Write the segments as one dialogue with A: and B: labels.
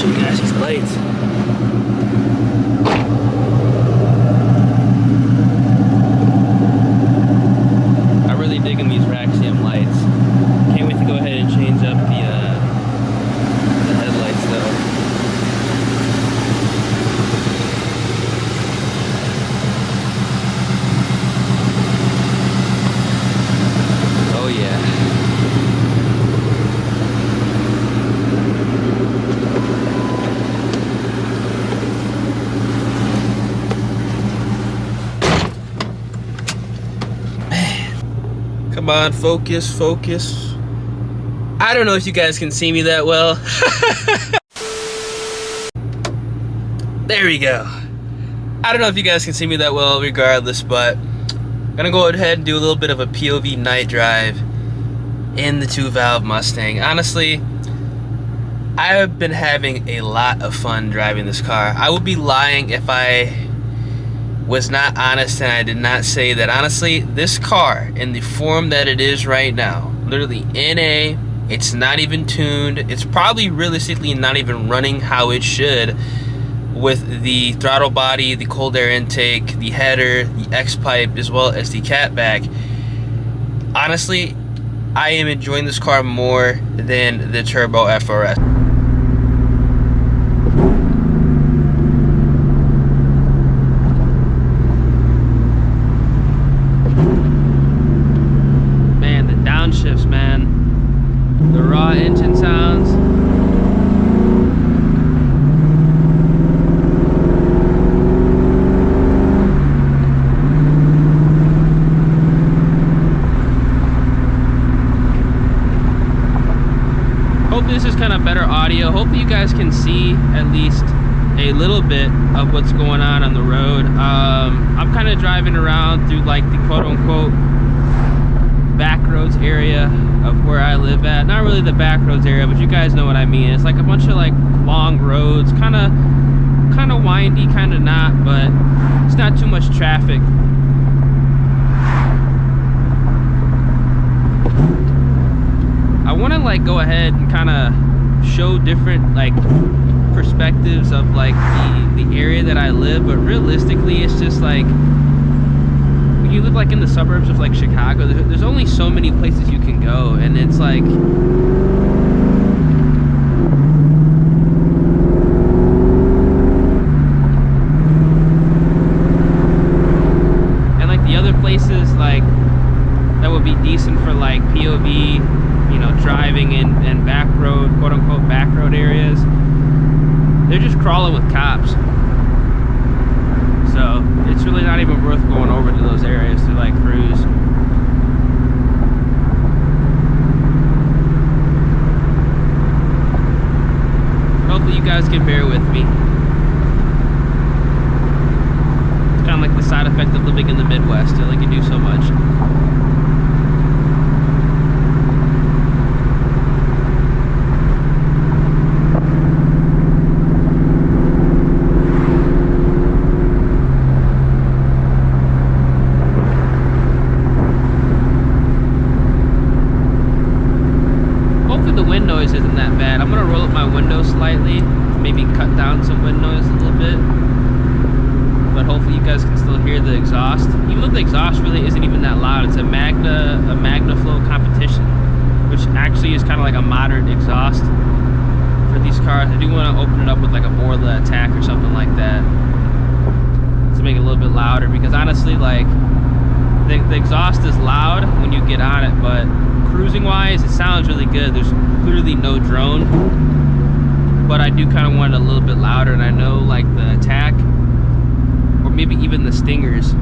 A: show you guys these lights. I'm really digging these Raxium lights. Can't wait to go ahead and change up the headlights though. Oh yeah. Come on, focus, focus. I don't know if you guys can see me that well. There we go. I don't know if you guys can see me that well regardless, but I'm gonna go ahead and do a little bit of a POV night drive in the 2-valve Mustang. Honestly, I have been having a lot of fun driving this car. I would be lying if I was not honest and I did not say that honestly this car in the form that it is right now, literally NA, it's not even tuned, it's probably realistically not even running how it should, with the throttle body, the cold air intake, the header, the X pipe, as well as the catback. Honestly, I am enjoying this car more than the turbo FRS. Shifts, man. The raw engine sounds. Hopefully this is kind of better audio. Hopefully you guys can see at least a little bit of what's going on the road. I'm kind of driving around through like the quote-unquote back roads area of where I live at. Not really the back roads area, but you guys know what I mean. It's like a bunch of like long roads, kind of windy, kind of not, but it's not too much traffic. I want to like go ahead and kind of show different like perspectives of like the area that I live, but realistically it's just like you live like in the suburbs of like Chicago, there's only so many places you can go, and it's like and like the other places like that would be decent for like POV, you know, driving in back road, quote unquote back road areas, they're just crawling with cops. So it's really not even worth going over to those areas to like cruise. Hopefully you guys can bear with me. It's kind of like the side effect of living in the Midwest. It can do so much. Noise isn't that bad. I'm gonna roll up my window slightly, maybe cut down some wind noise a little bit, but hopefully you guys can still hear the exhaust. Even though the exhaust really isn't even that loud, it's a Magnaflow competition, which actually is kind of like a moderate exhaust for these cars. I do want to open it up with like a Borla ATAK or something like that to make it a little bit louder, because honestly, like the exhaust is loud when you get on it, but cruising wise it sounds really good. There's clearly no drone, but I do kind of want it a little bit louder, and I know like the ATAK or maybe even the Stingers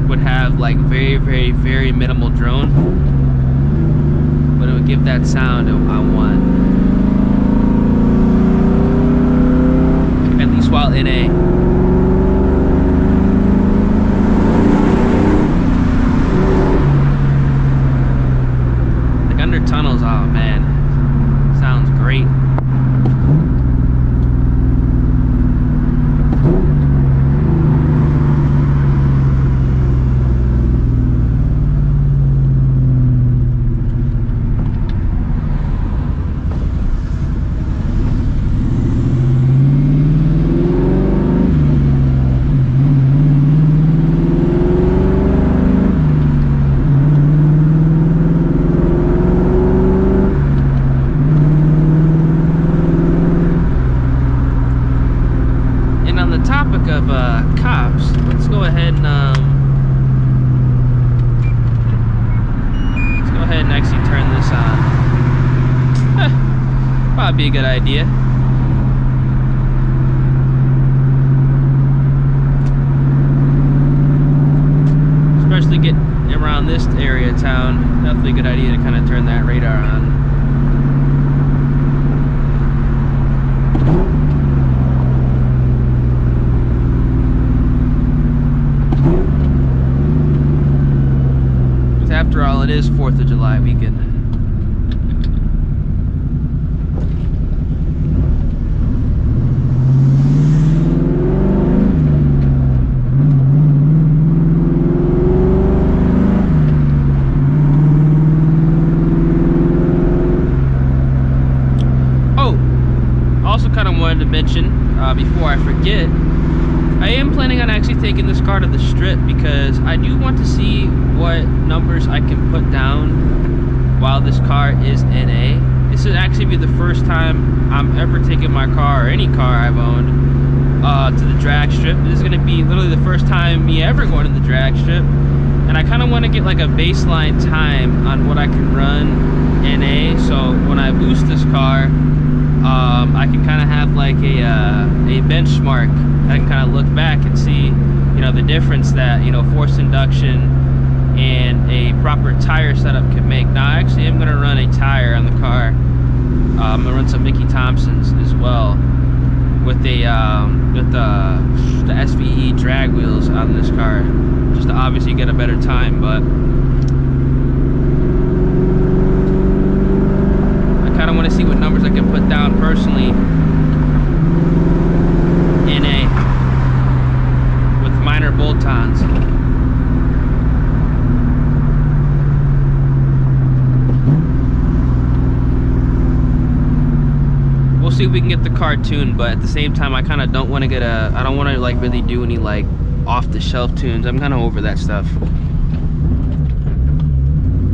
A: would have like very, very, very minimal drone, but it would give that sound I want, at least while in a under tunnels. Oh man, sounds great. topic of cops, let's go ahead and actually turn this on. Probably be a good idea. Especially get around this area of town. Definitely a good idea to kind of turn that radar on. After all, it is 4th of July weekend. Oh, also kind of wanted to mention, before I forget, I am planning on actually taking this car to the strip because I do want to see what numbers I can put down while this car is NA. This would actually be the first time I'm ever taking my car, or any car I've owned, to the drag strip. This is going to be literally the first time me ever going to the drag strip, and I kind of want to get like a baseline time on what I can run NA, so when I boost this car, I can kind of have like a benchmark. I can kind of look back and see, you know, the difference that, you know, forced induction and a proper tire setup can make. Now, actually, I'm going to run a tire on the car. I'm going to run some Mickey Thompsons as well with the SVE drag wheels on this car, just to obviously get a better time. But I kind of want to see what numbers I can put down personally NA with minor bolt-ons. We'll see if we can get the car tuned, but at the same time, I kind of don't want to get I don't want to like really do any like off-the-shelf tunes. I'm kind of over that stuff.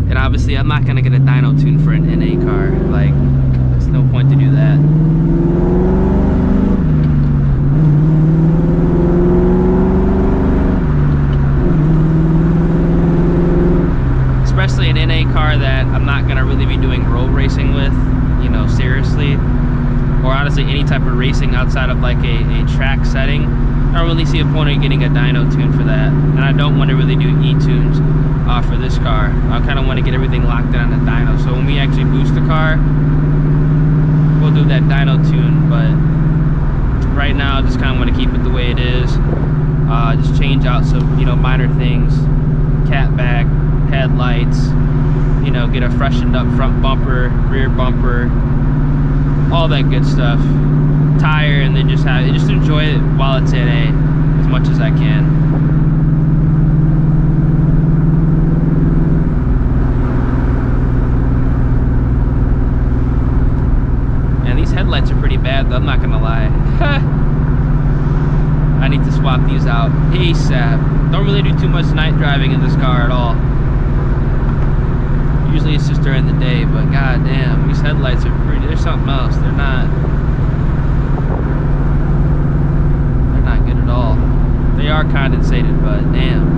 A: And obviously, I'm not going to get a dyno tune for an NA car. Like, there's no point to do that. Especially an NA car that I'm not going to really be doing road racing with, you know, seriously. Or honestly, any type of racing outside of like a track setting. I don't really see a point in getting a dyno tune for that. And I don't want to really do E-tunes for this car. I kind of want to get everything locked in on the dyno. So when we actually boost the car, we'll do that dyno tune. But right now, I just kind of want to keep it the way it is. Just change out some, you know, minor things. Catback, headlights, you know, get a freshened up front bumper, rear bumper, all that good stuff. Tire, and then just enjoy it while it's in A as much as I can. And these headlights are pretty bad though, I'm not gonna lie. I need to swap these out ASAP. Don't really do too much night driving in this car at all. Usually it's just during the day, but goddamn, these headlights are pretty. They're something else. They're not good at all. They are condensated, but damn.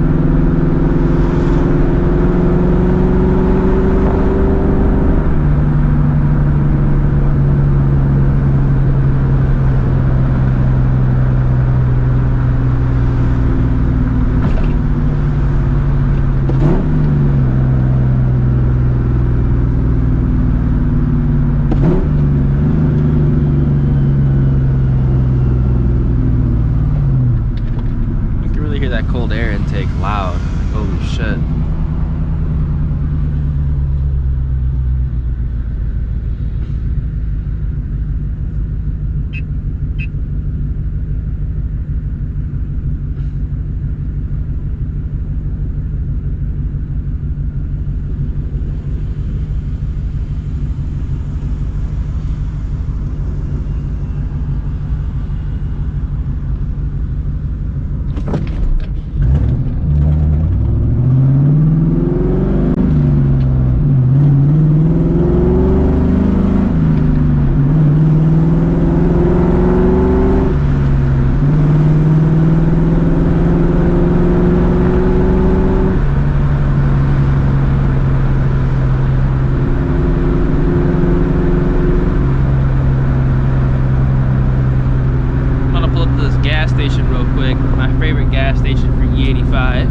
A: station real quick. My favorite gas station for E85.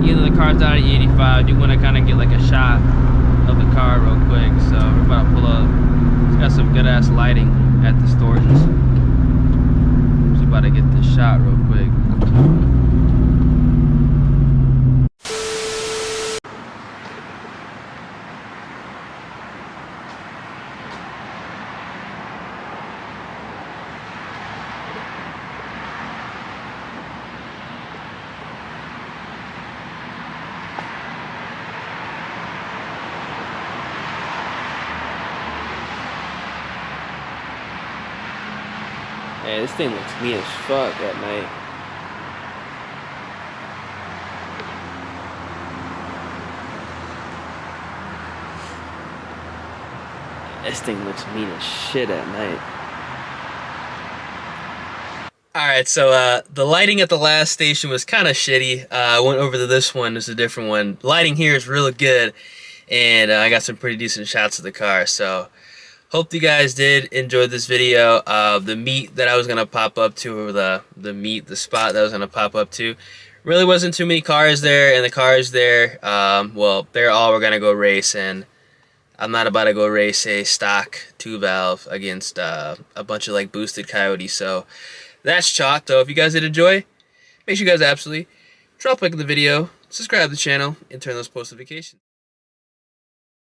A: Either the car's out of E85, I do want to kind of get like a shot of the car real quick. So we're about to pull up. It's got some good ass lighting at the Stortons. Just about to get this shot real quick. Man, this thing looks mean as fuck at night. This thing looks mean as shit at night. Alright, so the lighting at the last station was kind of shitty. I went over to this one, this is a different one. Lighting here is really good, and I got some pretty decent shots of the car, so hope you guys did enjoy this video. The meet that I was gonna pop up to, or the spot that I was gonna pop up to, really wasn't too many cars there, and the cars there, well, they're all we're gonna go race, and I'm not about to go race a stock 2-valve against a bunch of like boosted coyotes. So that's chalk. So if you guys did enjoy, make sure you guys absolutely drop a like in the video, subscribe to the channel, and turn those post notifications.